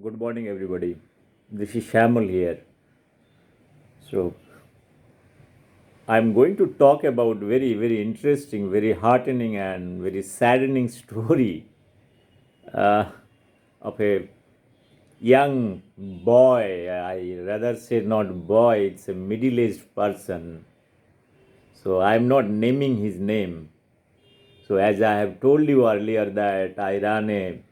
Good morning, everybody. This is Shamal here. So, I'm going to talk about very interesting, very heartening, and very saddening story uh, of a young boy. I rather say not boy; it's a middle-aged person. So, I'm not naming his name. So, as I have told you earlier, that I run a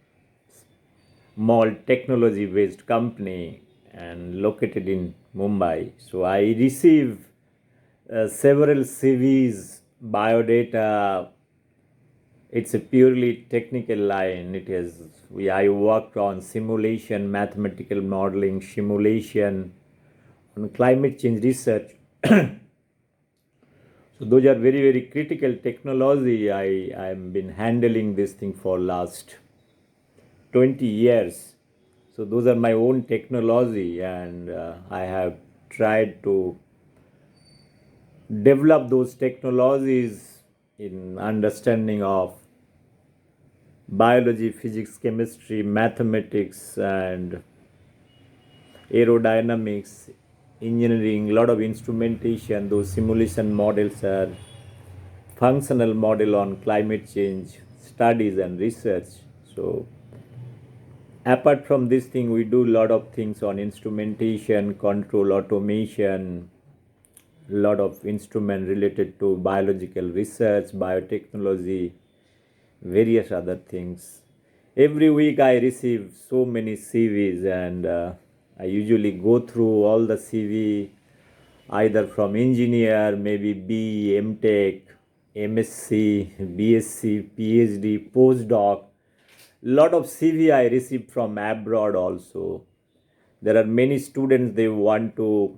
small technology based company and located in Mumbai. So I receive several CVs, biodata. It's a purely technical line. I worked on simulation, mathematical modeling, simulation, on climate change research. So those are very critical technology. I've been handling this thing for last 20 years. So those are my own technology, and I have tried to develop those technologies in understanding of biology, physics, chemistry, mathematics, and aerodynamics, engineering, a lot of instrumentation. Those simulation models are functional model on climate change studies and research. So apart from this thing, we do a lot of things on instrumentation, control, automation, a lot of instrument related to biological research, biotechnology, various other things. Every week I receive so many CVs, and I usually go through all the CV, either from engineer, maybe B, MTech, MSc, BSc, PhD, postdoc. Lot of CV I receive from abroad also. There are many students, they want to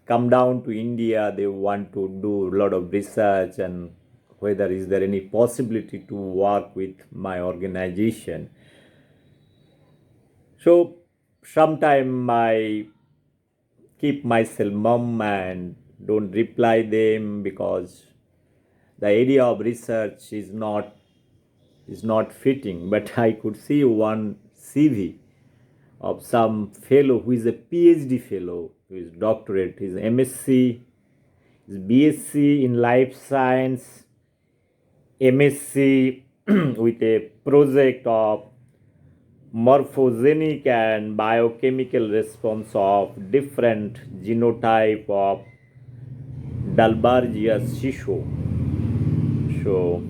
come down to India, they want to do a lot of research, and whether is there any possibility to work with my organization. So sometime I keep myself mum and don't reply them because the area of research is not fitting. But I could see one CV of some fellow who is a PhD fellow, who is doctorate, his MSc, his BSc in life science, MSc with a project of morphogenic and biochemical response of different genotype of Dalbergia shisho. So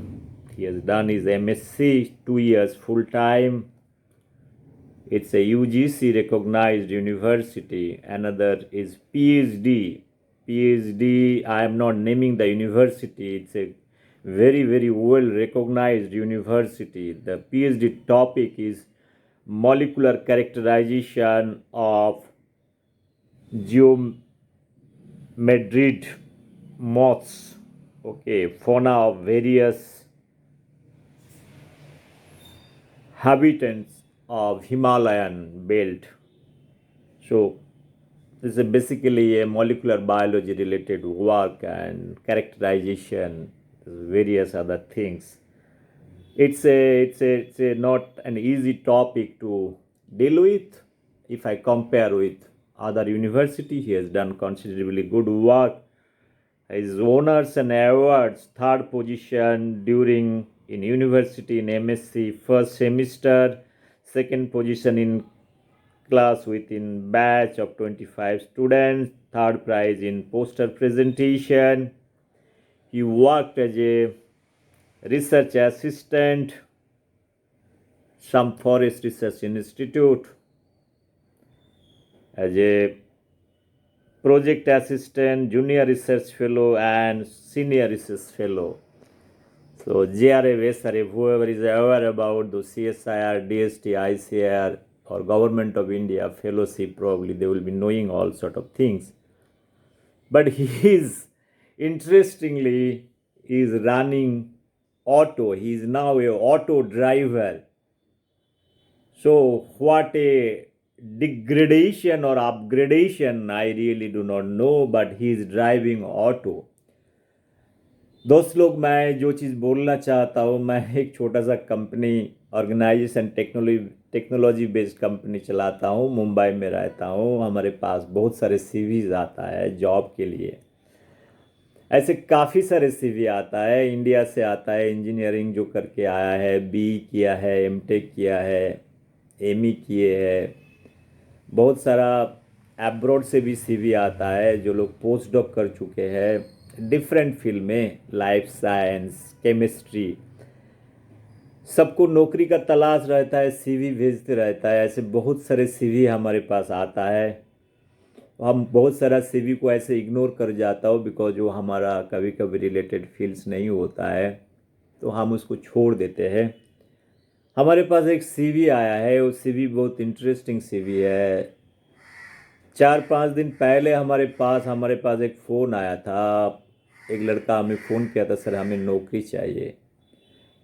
he has done his MSc 2 years full time. It's a UGC recognized university. Another is PhD. PhD, I am not naming the university. It's a very well recognized university. The PhD topic is molecular characterization of geomedrid moths. Okay, fauna of various habitants of Himalayan belt. So this is basically a molecular biology related work and characterization, various other things. It's a not an easy topic to deal with. If I compare with other university, he has done considerably good work. His honors and awards: third position during in university in MSc first semester, second position in class within batch of 25 students, third prize in poster presentation. He worked as a research assistant, some forest research institute, as a project assistant, junior research fellow, and senior research fellow. So JRF, SRF, whoever is aware about the CSIR, DST, ICR, or Government of India fellowship, probably they will be knowing all sort of things. But he is, interestingly, is running auto. He is now a auto driver. So what a degradation or upgradation, I really do not know, but he is driving auto. दोस्त लोग, मैं जो चीज़ बोलना चाहता हूँ, मैं एक छोटा सा company organisation technology based company चलाता हूँ, मुंबई में रहता हूँ। हमारे पास बहुत सारे सीवीज आता है जॉब के लिए। ऐसे काफ़ी सारे सीवी आता है, इंडिया से आता है, इंजीनियरिंग जो करके आया है, बी किया है, एमटेक किया है, एमई किए है। बहुत सारा एब्रॉड से भी सीवी आता है, जो लोग पोस्ट डॉक कर चुके हैं डिफरेंट फील्ड में, लाइफ साइंस, केमिस्ट्री। सबको नौकरी का तलाश रहता है, सीवी भेजते रहता है। ऐसे बहुत सारे सीवी हमारे पास आता है। हम बहुत सारा सीवी को ऐसे इग्नोर कर जाता हूँ, बिकॉज वो हमारा कभी कभी रिलेटेड फील्ड्स नहीं होता है, तो हम उसको छोड़ देते हैं। हमारे पास एक सीवी आया है, वो सीवी बहुत इंटरेस्टिंग सीवी है। 4-5 दिन पहले हमारे पास एक फ़ोन आया था। एक लड़का हमें फ़ोन किया था, सर हमें नौकरी चाहिए।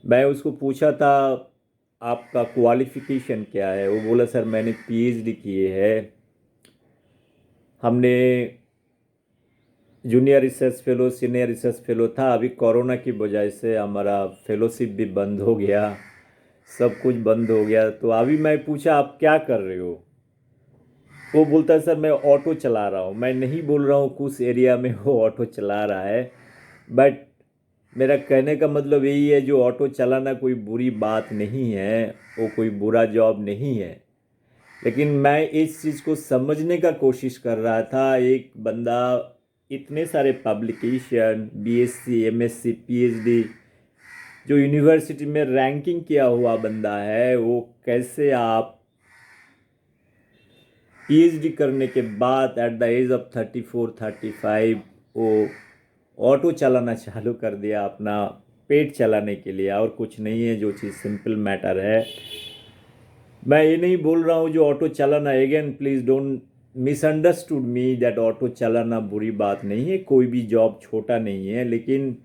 मैं उसको पूछा था आपका क्वालिफ़िकेशन क्या है। वो बोला सर मैंने पीएचडी किए है, हमने junior research fellow, senior research fellow था। अभी कोरोना की वजह से हमारा फेलोशिप भी बंद हो गया, सब कुछ बंद हो गया। तो अभी मैं पूछा आप क्या कर रहे हो। वो बोलता है सर मैं ऑटो चला रहा हूँ। मैं नहीं बोल रहा हूँ किस एरिया में वो ऑटो चला रहा है, बट मेरा कहने का मतलब यही है, जो ऑटो चलाना कोई बुरी बात नहीं है, वो कोई बुरा जॉब नहीं है। लेकिन मैं इस चीज़ को समझने का कोशिश कर रहा था। एक बंदा इतने सारे पब्लिकेशन, बीएससी, एमएससी, पीएचडी, जो यूनिवर्सिटी में रैंकिंग किया हुआ बंदा है, वो कैसे आप पीएचडी करने के बाद एट द एज ऑफ 34-35 वो ऑटो चलाना चालू कर दिया अपना पेट चलाने के लिए, और कुछ नहीं है। जो चीज़ सिंपल मैटर है, मैं ये नहीं बोल रहा हूँ जो ऑटो चलाना, again please don't misunderstood me, that auto चलाना बुरी बात नहीं है, कोई भी जॉब छोटा नहीं है। लेकिन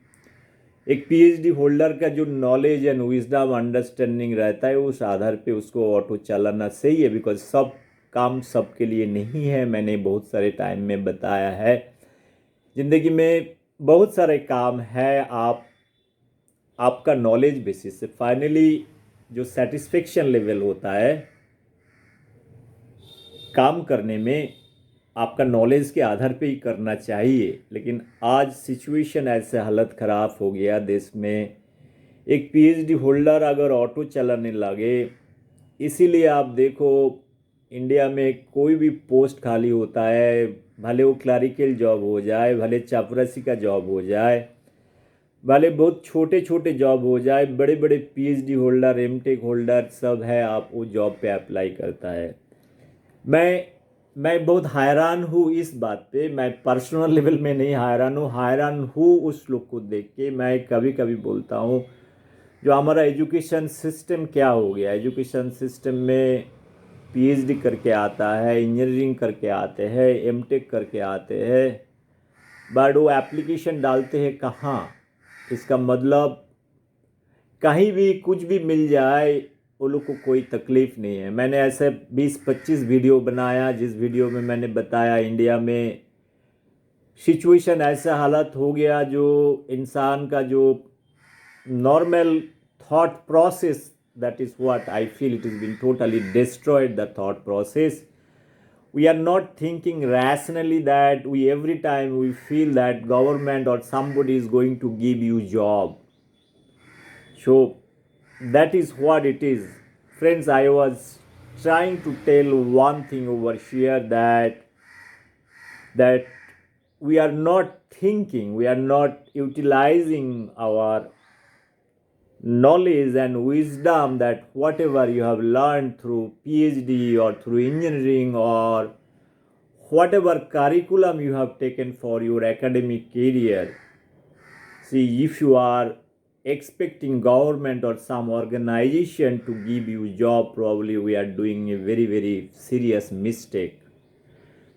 एक पीएचडी होल्डर का जो नॉलेज एंड विजडम अंडरस्टैंडिंग रहता है, उस आधार पे उसको ऑटो चलाना सही है। बिकॉज सब काम सबके लिए नहीं है। मैंने बहुत सारे टाइम में बताया है, ज़िंदगी में बहुत सारे काम है। आपका नॉलेज बेसिस से फाइनली जो सेटिस्फेक्शन लेवल होता है काम करने में, आपका नॉलेज के आधार पे ही करना चाहिए। लेकिन आज सिचुएशन ऐसे हालत ख़राब हो गया देश में, एक पीएचडी होल्डर अगर ऑटो चलाने लगे, इसीलिए आप देखो इंडिया में कोई भी पोस्ट खाली होता है, भले वो क्लरिकल जॉब हो जाए, भले चापरासी का जॉब हो जाए, भले बहुत छोटे छोटे जॉब हो जाए, बड़े बड़े पीएचडी होल्डर, एमटेक होल्डर सब है, आप वो जॉब पे अप्लाई करता है। मैं बहुत हैरान हूँ इस बात पे। मैं पर्सनल लेवल में नहीं हैरान हूँ उस लोग को देख के। मैं कभी कभी बोलता हूँ जो हमारा एजुकेशन सिस्टम क्या हो गया। एजुकेशन सिस्टम में पीएचडी करके आता है, इंजीनियरिंग करके आते हैं, एमटेक करके आते हैं, बट वो एप्लीकेशन डालते हैं कहाँ। इसका मतलब कहीं भी कुछ भी मिल जाए, वो लोग को कोई तकलीफ़ नहीं है। मैंने ऐसे 20-25 वीडियो बनाया, जिस वीडियो में मैंने बताया इंडिया में सिचुएशन ऐसा हालत हो गया, जो इंसान का जो normal thought process, that is what I feel, it has been totally destroyed, the thought process. We are not thinking rationally, that we every time we feel that government or somebody is going to give you job. So that is what it is. Friends, I was trying to tell one thing over here, that we are not thinking, we are not utilizing our knowledge and wisdom, that whatever you have learned through PhD or through engineering or whatever curriculum you have taken for your academic career. See, if you are expecting government or some organization to give you job, probably we are doing a very, very serious mistake.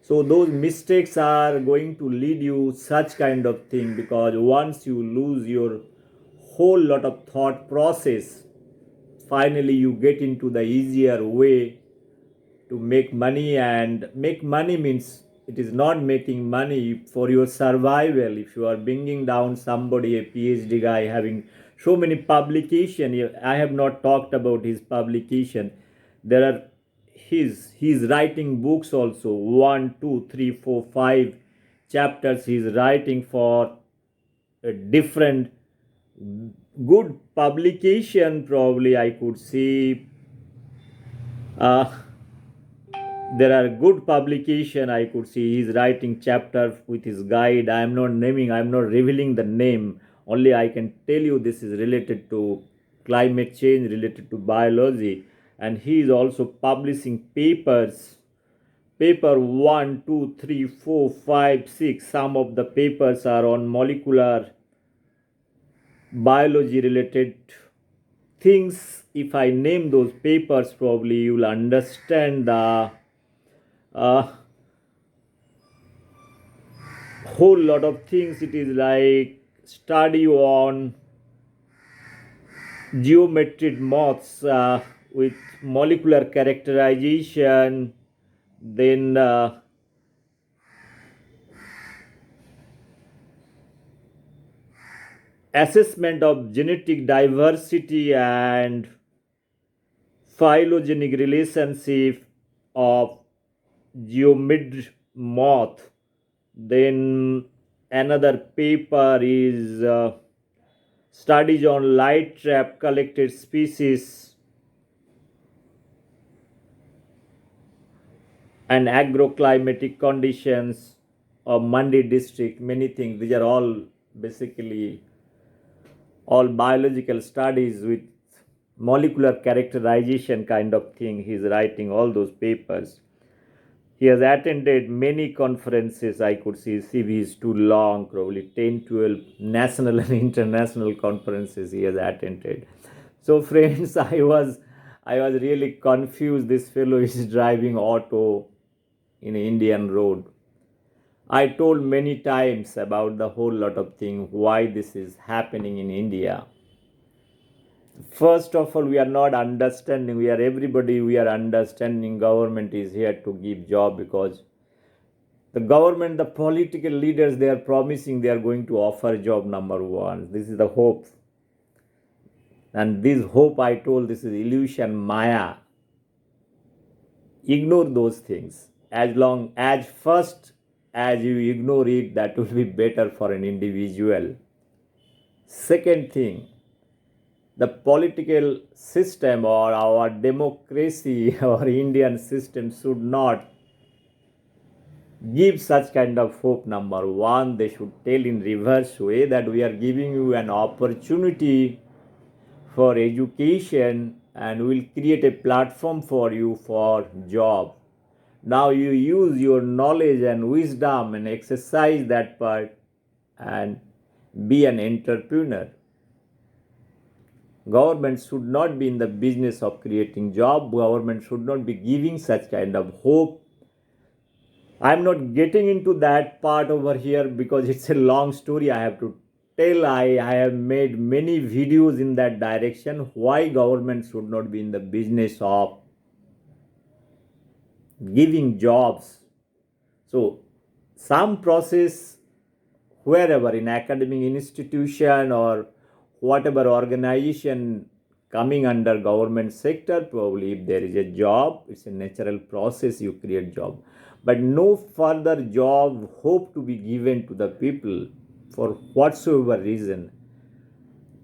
So those mistakes are going to lead you such kind of thing, because once you lose your whole lot of thought process, finally you get into the easier way to make money. And make money means it is not making money for your survival. If you are bringing down somebody, a PhD guy having so many publication. I have not talked about his publication. There are he's writing books also. 1, 2, 3, 4, 5 chapters he's writing for a different good publication. Probably I could see uh, there are good publication. I could see he's writing chapter with his guide. I am not naming, I am not revealing the name. Only I can tell you this is related to climate change, related to biology. And he is also publishing papers. Paper 1, 2, 3, 4, 5, 6. Some of the papers are on molecular biology related things. If I name those papers, probably you will understand the uh, whole lot of things. It is like study on geometric moths with molecular characterization, then assessment of genetic diversity and phylogenetic relationship of geometric moth. Then another paper is studies on light trap collected species and agroclimatic conditions of Mandi district. Many things. These are all basically all biological studies with molecular characterization kind of thing. He's writing all those papers. He has attended many conferences. I could see CV is too long, probably 10, 12 national and international conferences he has attended. So friends, I was really confused. This fellow is driving auto in an Indian road. I told many times about the whole lot of things, why this is happening in India. First of all, we are not understanding. We are understanding government is here to give job, because the government, the political leaders, they are promising they are going to offer job, number one. This is the hope. And this hope, I told, this is illusion, Maya. Ignore those things. As long as first as you ignore it, that will be better for an individual. Second thing, the political system or our democracy or Indian system should not give such kind of hope. Number one, they should tell in reverse way that we are giving you an opportunity for education and will create a platform for you for job. Now you use your knowledge and wisdom and exercise that part and be an entrepreneur. Government should not be in the business of creating job. Government should not be giving such kind of hope. I'm not getting into that part over here because it's a long story I have to tell. I have made many videos in that direction, why government should not be in the business of giving jobs. So some process, wherever in academic institution or whatever organization coming under government sector, probably if there is a job, it's a natural process, you create job. But no further job hope to be given to the people for whatsoever reason.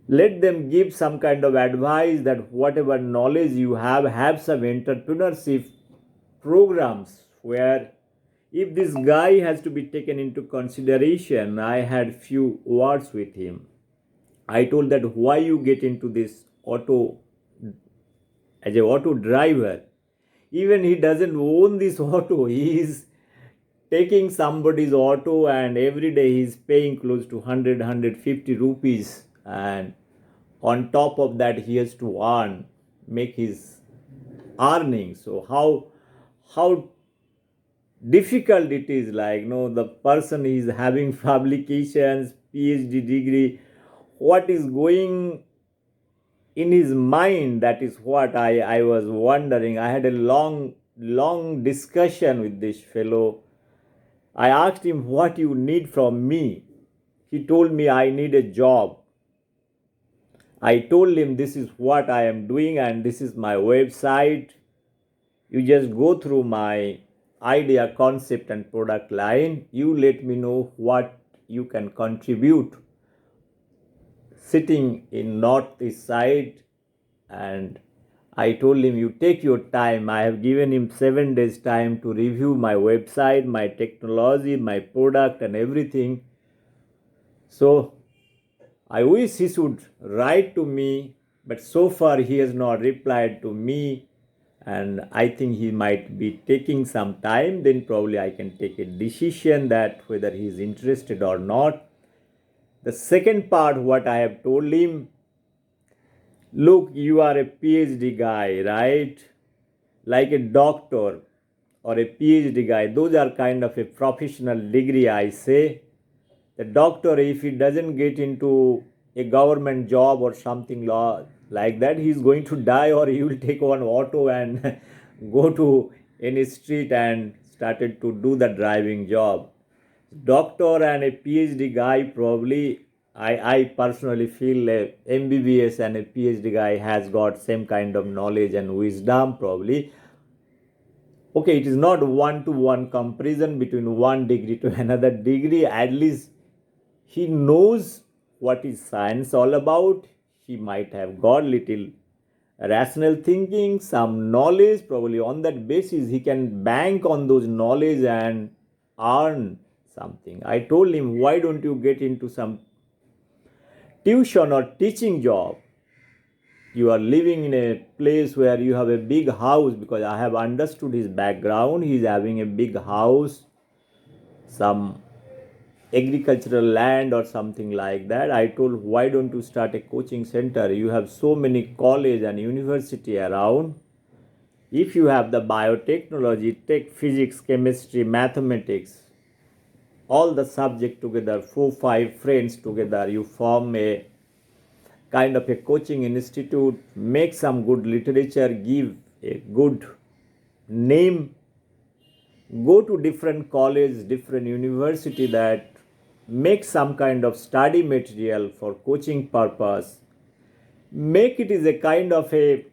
Let them give some kind of advice that whatever knowledge you have some entrepreneurship programs where if this guy has to be taken into consideration. I had few words with him. I told that why you get into this auto as a auto driver. Even he doesn't own this auto. He is taking somebody's auto and every day he is paying close to 100 rupees, and on top of that he has to make his earnings. So how difficult it is, like the person is having publications, PhD degree, what is going in his mind, that is what I was wondering. I had a long discussion with this fellow. I asked him, what you need from me? He told me, I need a job. I told him this is what I am doing and this is my website. You just go through my idea, concept, and product line. You let me know what you can contribute. Sitting in northeast side, and I told him, you take your time. I have given him 7 days time to review my website, my technology, my product, and everything. So I wish he should write to me, but so far he has not replied to me, and I think he might be taking some time. Then probably I can take a decision that whether he is interested or not. The second part, what I have told him, look, you are a PhD guy, right? Like a doctor or a PhD guy, those are kind of a professional degree, I say. The doctor, if he doesn't get into a government job or something like that, he's going to die, or he will take one auto and go to any street and started to do the driving job. Doctor and a PhD guy, probably I personally feel a MBBS and a PhD guy has got same kind of knowledge and wisdom probably. Okay, it is not one to one comparison between one degree to another degree. At least he knows what is science all about. He might have got little rational thinking, some knowledge. Probably on that basis he can bank on those knowledge and earn something. I told him, why don't you get into some tuition or teaching job? You are living in a place where you have a big house, because I have understood his background. He is having a big house, some agricultural land or something like that. I told, why don't you start a coaching center? You have so many college and university around. If you have the biotechnology, take physics, chemistry, mathematics, all the subject together, 4-5 friends together, you form a kind of a coaching institute, make some good literature, give a good name, go to different college, different university, that make some kind of study material for coaching purpose, make it is a kind of a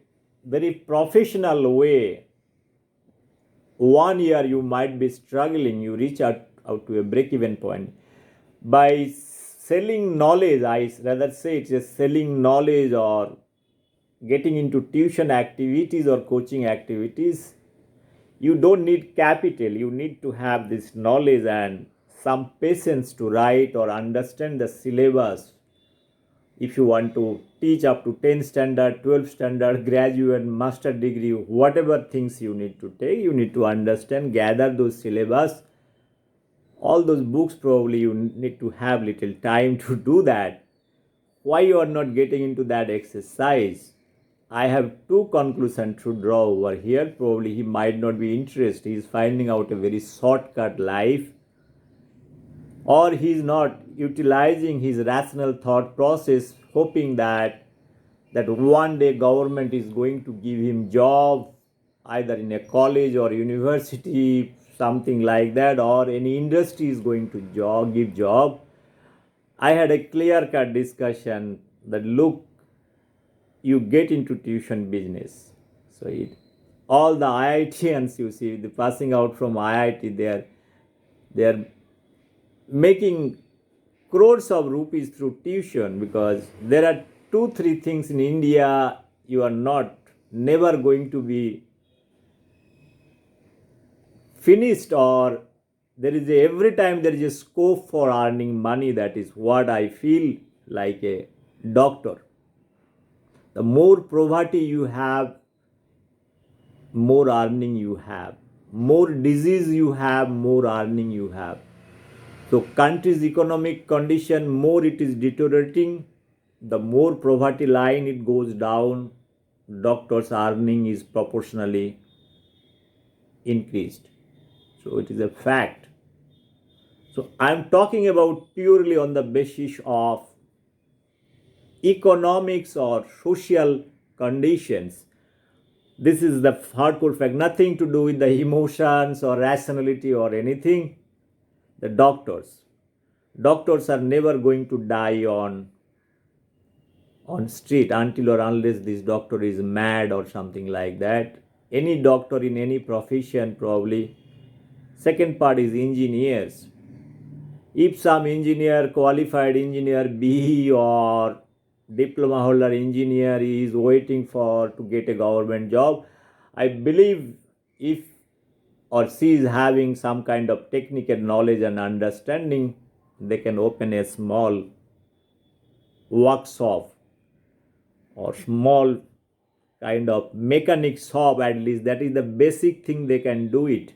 very professional way. 1 year you might be struggling, you reach out to a break-even point. By selling knowledge, I rather say it's just selling knowledge or getting into tuition activities or coaching activities. You don't need capital, you need to have this knowledge and some patience to write or understand the syllabus. If you want to teach up to 10 standard, 12 standard, graduate, master degree, whatever things you need to take, you need to understand, gather those syllabus, all those books. Probably you need to have little time to do that. Why you are not getting into that exercise? I have two conclusions to draw over here. Probably he might not be interested. He is finding out a very shortcut life, or he is not utilizing his rational thought process, hoping that one day government is going to give him job, either in a college or university, something like that, or any industry is going to give job. I had a clear cut discussion that, look, you get into tuition business. So all the IITians, you see, the passing out from IIT, they are making crores of rupees through tuition, because there are 2-3 things in India you are not never going to be finished, or there is every time there is a scope for earning money. That is what I feel like a doctor. The more poverty you have, more earning you have. More disease you have, more earning you have. So country's economic condition, more it is deteriorating, the more poverty line it goes down, doctor's earning is proportionally increased. So it is a fact. So I am talking about purely on the basis of economics or social conditions. This is the hardcore fact, nothing to do with the emotions or rationality or anything. The doctors are never going to die on on street until or unless this doctor is mad or something like that. Any doctor in any profession probably. Second part is engineers. If some engineer, qualified engineer, BE or diploma holder engineer is waiting for to get a government job, I believe if or she is having some kind of technical knowledge and understanding, they can open a small workshop or small kind of mechanic shop. At least that is the basic thing they can do it,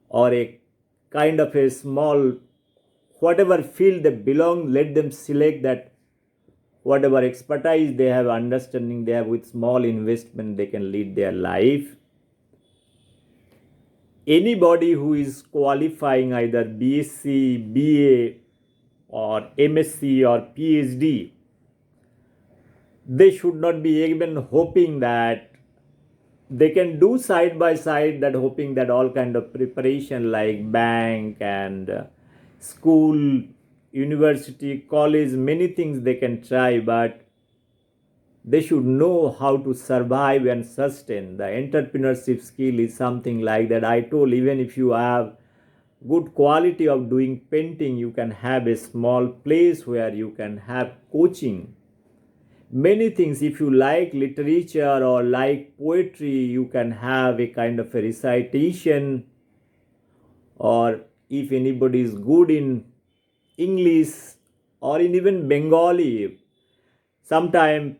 or a kind of a small, whatever field they belong, let them select that, whatever expertise they have, understanding they have, with small investment they can lead their life. Anybody who is qualifying either BSc, BA or MSc or PhD, they should not be even hoping that they can do side by side, that hoping that all kind of preparation like bank and school, university, college, many things they can try, but they should know how to survive and sustain. The entrepreneurship skill is something like that. I told, even if you have good quality of doing painting, you can have a small place where you can have coaching. Many things, if you like literature or like poetry, you can have a kind of a recitation, or if anybody is good in English or in even Bengali, sometimes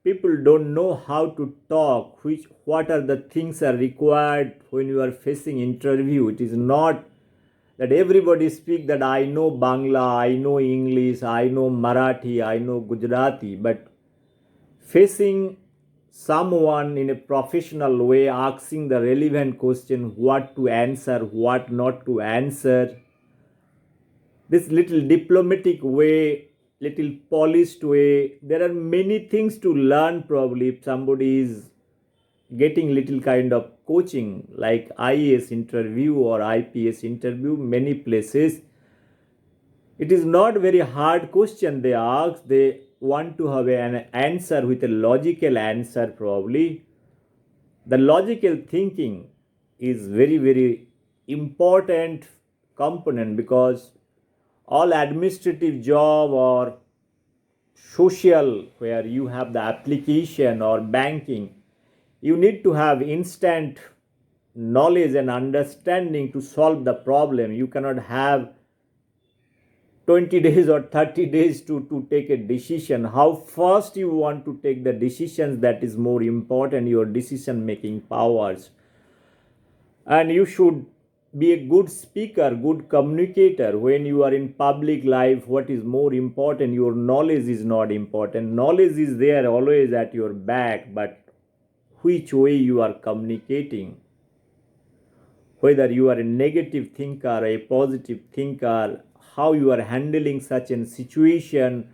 people don't know how to talk, what are the things are required when you are facing interview. It is not that everybody speak that I know Bangla, I know English, I know Marathi, I know Gujarati, but facing someone in a professional way, asking the relevant question, what to answer, what not to answer, this little diplomatic way, little polished way, there are many things to learn. Probably if somebody is getting little kind of coaching like IAS interview or IPS interview, many places it is not very hard question they ask. They want to have an answer with a logical answer. Probably the logical thinking is very important component, because all administrative job or social where you have the application or banking, you need to have instant knowledge and understanding to solve the problem. You cannot have 20 days or 30 days to take a decision. How fast you want to take the decisions, that is more important, your decision making powers. And you should be a good speaker, good communicator. When you are in public life, what is more important? Your knowledge is not important. Knowledge is there always at your back, but which way you are communicating, whether you are a negative thinker or a positive thinker, how you are handling such a situation,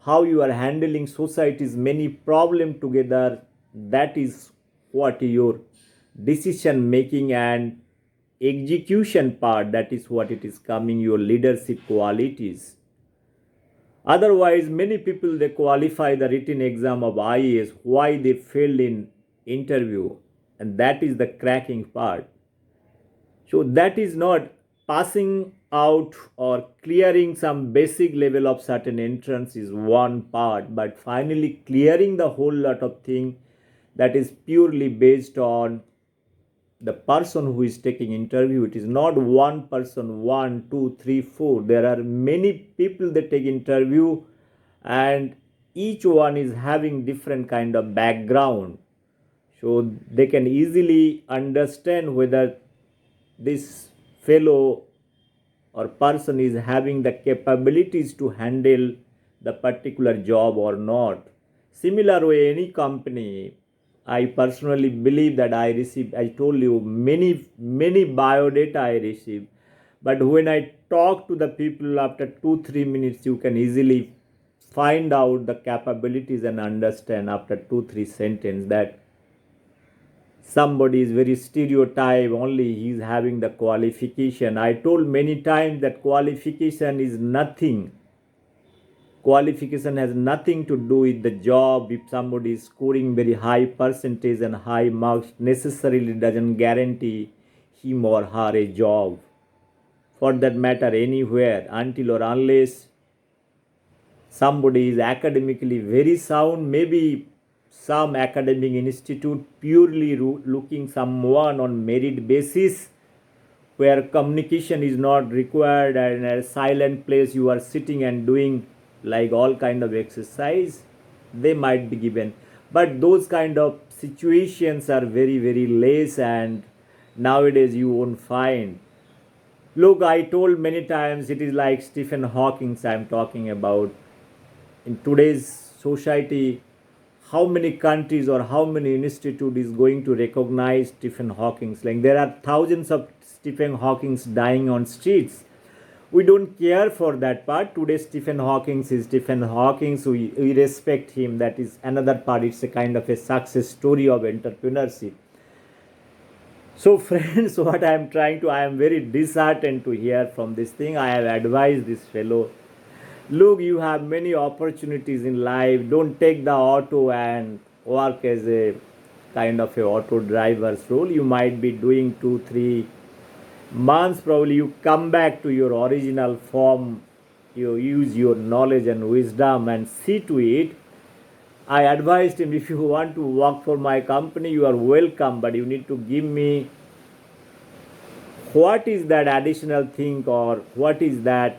how you are handling society's many problems together, that is what your decision making and execution part, that is what it is coming, your leadership qualities. Otherwise, many people they qualify the written exam of IAS, why they failed in interview, and that is the cracking part. So that is not passing out or clearing some basic level of certain entrance is one part, but finally clearing the whole lot of thing, that is purely based on the person who is taking interview. It is not one person, 1, 2, 3, 4. There are many people that take interview, and each one is having different kind of background, so they can easily understand whether this fellow or person is having the capabilities to handle the particular job or not. Similar way, any company, I personally believe that I receive, I told you, many biodata I receive, but when I talk to the people after 2-3 minutes, you can easily find out the capabilities and understand after 2-3 sentences that somebody is very stereotype, only he is having the qualification. I told many times that qualification is nothing. qualification has nothing to do with the job. If somebody is scoring very high percentage and high marks, necessarily doesn't guarantee him or her a job, for that matter anywhere, until or unless somebody is academically very sound. Maybe some academic institute purely looking someone on merit basis, where communication is not required, and a silent place you are sitting and doing like all kind of exercise, they might be given. But those kind of situations are very very less, and nowadays you won't find. Look, I told many times, it is like Stephen Hawking I'm talking about. In today's society, how many countries or how many institute is going to recognize Stephen Hawking? Like, there are thousands of Stephen Hawkings dying on streets. We don't care for that part. Today Stephen Hawking is Stephen Hawking, so we respect him. That is another part. It's a kind of a success story of entrepreneurship. So friends, what I am very disheartened to hear from this thing. I have advised this fellow, look, you have many opportunities in life. Don't take the auto and work as a kind of a auto driver's role. You might be doing 2-3 months, probably you come back to your original form. You use your knowledge and wisdom and see to it. I advised him, if you want to work for my company, you are welcome, but you need to give me what is that additional thing, or what is that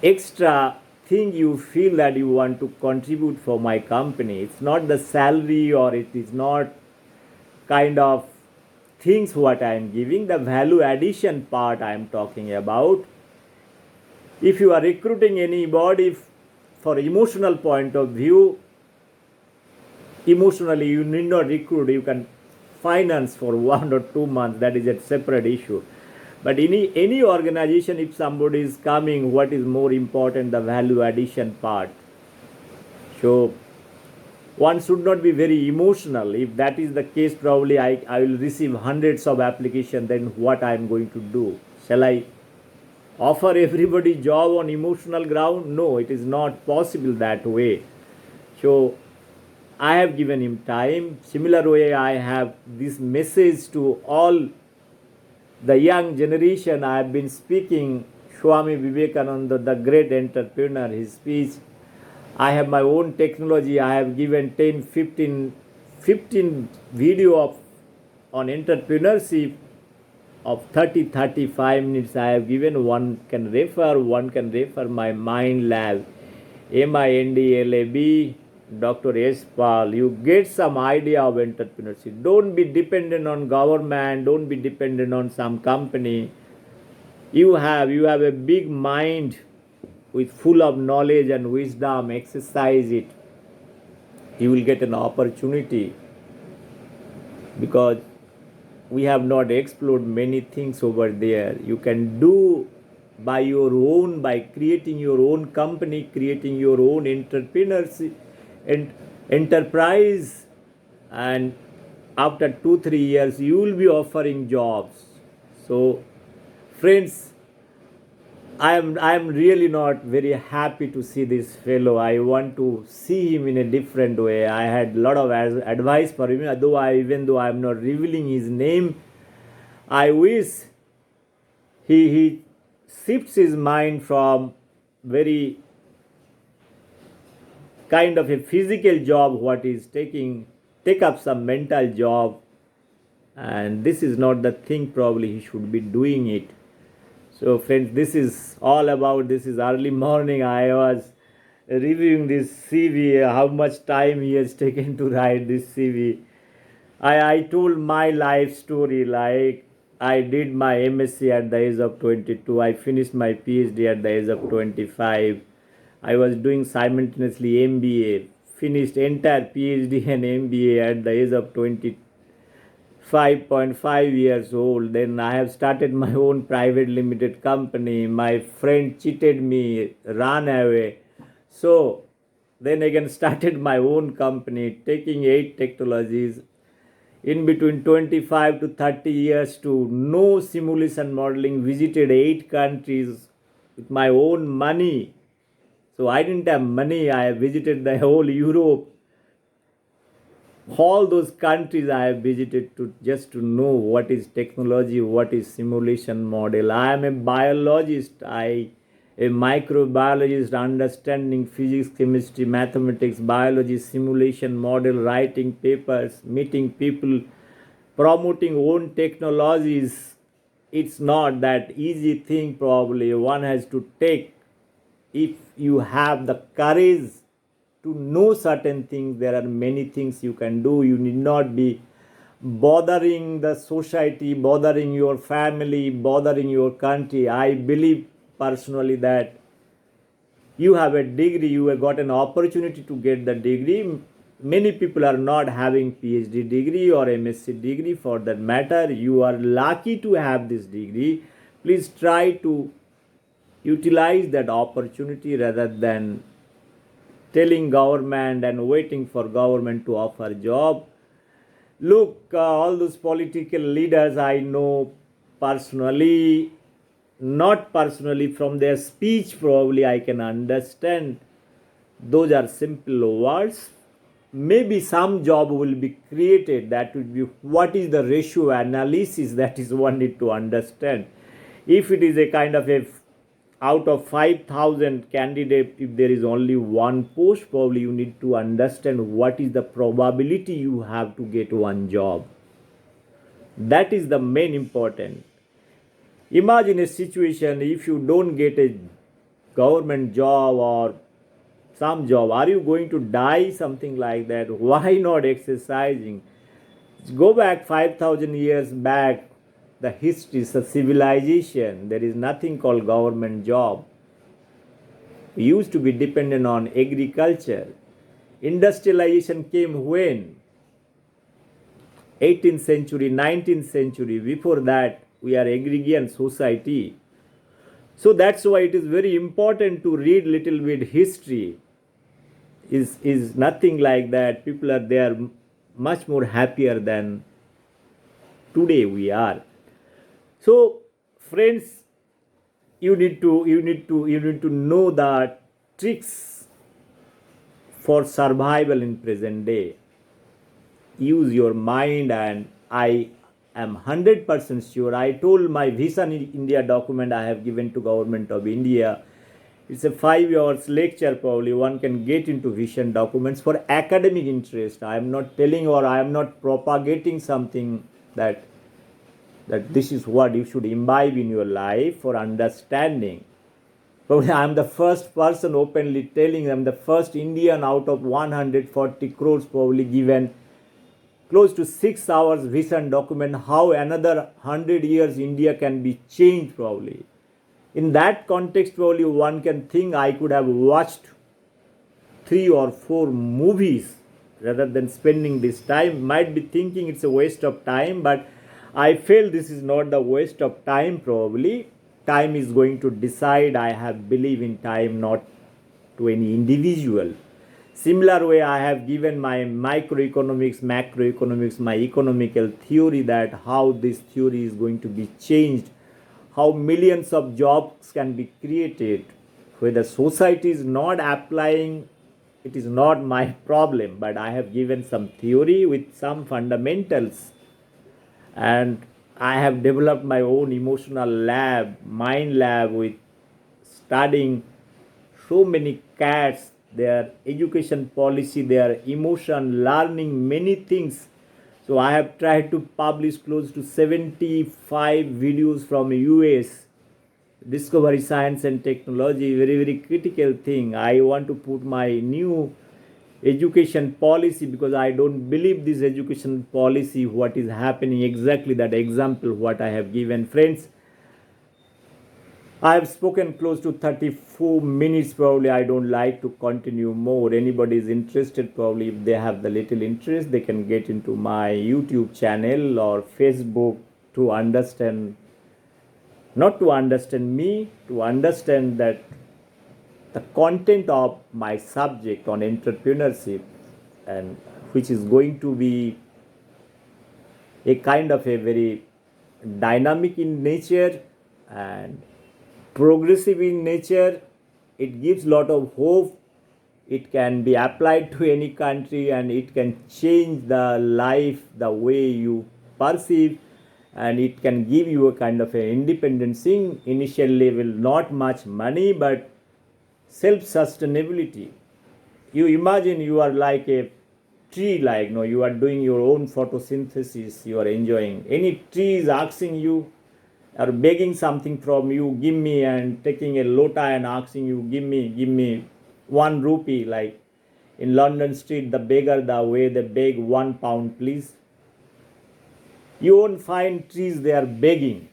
extra thing you feel that you want to contribute for my company. It's not the salary, or it is not kind of things what I am giving, the value addition part I am talking about. If you are recruiting anybody for emotional point of view, emotionally you need not recruit, you can finance for 1 or 2 months, that is a separate issue. But any organization, if somebody is coming, what is more important? The value addition part. So one should not be very emotional. If that is the case, probably I will receive hundreds of applications. Then what I am going to do? Shall I offer everybody job on emotional ground? No, it is not possible that way. So I have given him time. Similar way, I have this message to all the young generation. I have been speaking Swami Vivekananda, the great entrepreneur, his speech. I have my own technology. I have given 10, 15 video on entrepreneurship of 30-35 minutes. I have given. One can refer my Mind Lab, MINDLAB, Dr. S. Paul. You get some idea of entrepreneurship. Don't be dependent on government. Don't be dependent on some company. You have a big mind with full of knowledge and wisdom. Exercise it. You will get an opportunity, because we have not explored many things over there. You can do by your own, by creating your own company, creating your own entrepreneurship and enterprise, and after 2-3 years you will be offering jobs. So friends, I am really not very happy to see this fellow. I want to see him in a different way. I had a lot of advice for him, even though I am not revealing his name. I wish he shifts his mind from very kind of a physical job what is take up some mental job, and this is not the thing probably he should be doing it. So friends, this is all about, this is early morning. I was reviewing this CV, how much time he has taken to write this CV. I told my life story, like I did my MSc at the age of 22. I finished my PhD at the age of 25. I was doing simultaneously MBA, finished entire PhD and MBA at the age of 25.5 years old. Then I have started my own private limited company. My friend cheated me, ran away. So then again started my own company, taking 8 technologies. In between 25 to 30 years to know simulation modeling, visited 8 countries with my own money. So I didn't have money. I visited the whole Europe, all those countries I have visited to just to know what is technology, what is simulation model. I am a biologist. I a microbiologist understanding physics, chemistry, mathematics, biology, simulation model, writing papers, meeting people, promoting own technologies. It's not that easy thing probably one has to take. If you have the courage to know certain things, there are many things you can do. You need not be bothering the society, bothering your family, bothering your country. I believe personally that you have a degree, you have got an opportunity to get the degree. Many people are not having PhD degree or MSc degree for that matter. You are lucky to have this degree. Please try to utilize that opportunity rather than telling government and waiting for government to offer job. Look, all those political leaders I know personally, not personally, from their speech probably I can understand. Those are simple words. Maybe some job will be created. That would be what is the ratio analysis, that is one need to understand. If it is a kind of a out of 5,000 candidate, if there is only one post, probably you need to understand what is the probability you have to get one job. That is the main important. Imagine a situation, if you don't get a government job or some job, are you going to die, something like that? Why not exercising? Go back 5,000 years back, the history is a civilization. There is nothing called government job. We used to be dependent on agriculture. Industrialization came when? 18th century, 19th century. Before that, we are agrarian society. So that's why it is very important to read little bit history. Is nothing like that. People are there much more happier than today we are. So friends, you need to know the tricks for survival in present day. Use your mind, and I am 100% sure. I told my Vision India document I have given to Government of India. It's a 5 hours lecture probably. One can get into vision documents for academic interest. I am not telling or I am not propagating something that this is what you should imbibe in your life for understanding. Probably I am the first person openly telling, I am the first Indian out of 140 crores probably given close to 6 hours vision document how another 100 years India can be changed probably. In that context probably one can think I could have watched 3 or 4 movies rather than spending this time. Might be thinking it's a waste of time, but I feel this is not the waste of time probably. Time is going to decide. I have believe in time, not to any individual. Similar way, I have given my microeconomics, macroeconomics, my economical theory, that how this theory is going to be changed, how millions of jobs can be created. Whether society is not applying, it is not my problem, but I have given some theory with some fundamentals, and I have developed my own emotional lab, mind lab, with studying so many cats, their education policy, their emotion, learning many things. So I have tried to publish close to 75 videos from US. Discovery science and technology, very, very critical thing. I want to put my new education policy, because I don't believe this education policy, what is happening exactly, that example what I have given. Friends, I have spoken close to 34 minutes probably. I don't like to continue more. Anybody is interested, probably if they have the little interest, they can get into my YouTube channel or Facebook to understand, not to understand me, to understand that the content of my subject on entrepreneurship, and which is going to be a kind of a very dynamic in nature and progressive in nature, it gives lot of hope. It can be applied to any country and it can change the life, the way you perceive, and it can give you a kind of an independent thing. Initial level, not much money, but self sustainability. You imagine you are like a tree, like no, you are doing your own photosynthesis, you are enjoying. Any tree is asking you or begging something from you, give me, and taking a lota and asking you, give me 1 rupee. Like in London street, the beggar, the way they beg, £1, please. You won't find trees they are begging.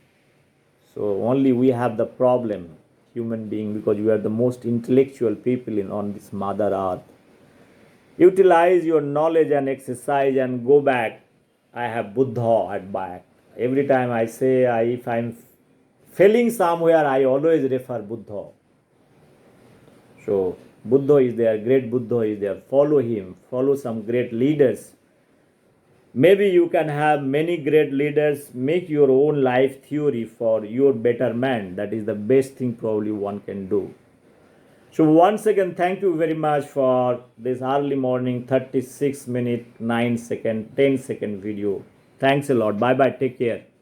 So only we have the problem, human being, because we are the most intellectual people on this mother earth. Utilize your knowledge and exercise and go back. I have Buddha at back. Every time I say, if I'm failing somewhere, I always refer Buddha. So Buddha is there, great Buddha is there. Follow him, follow some great leaders. Maybe you can have many great leaders, make your own life theory for your betterment. That is the best thing probably one can do. So once again, thank you very much for this early morning 36 minute 9 second 10-second video. Thanks a lot. Bye bye. Take care.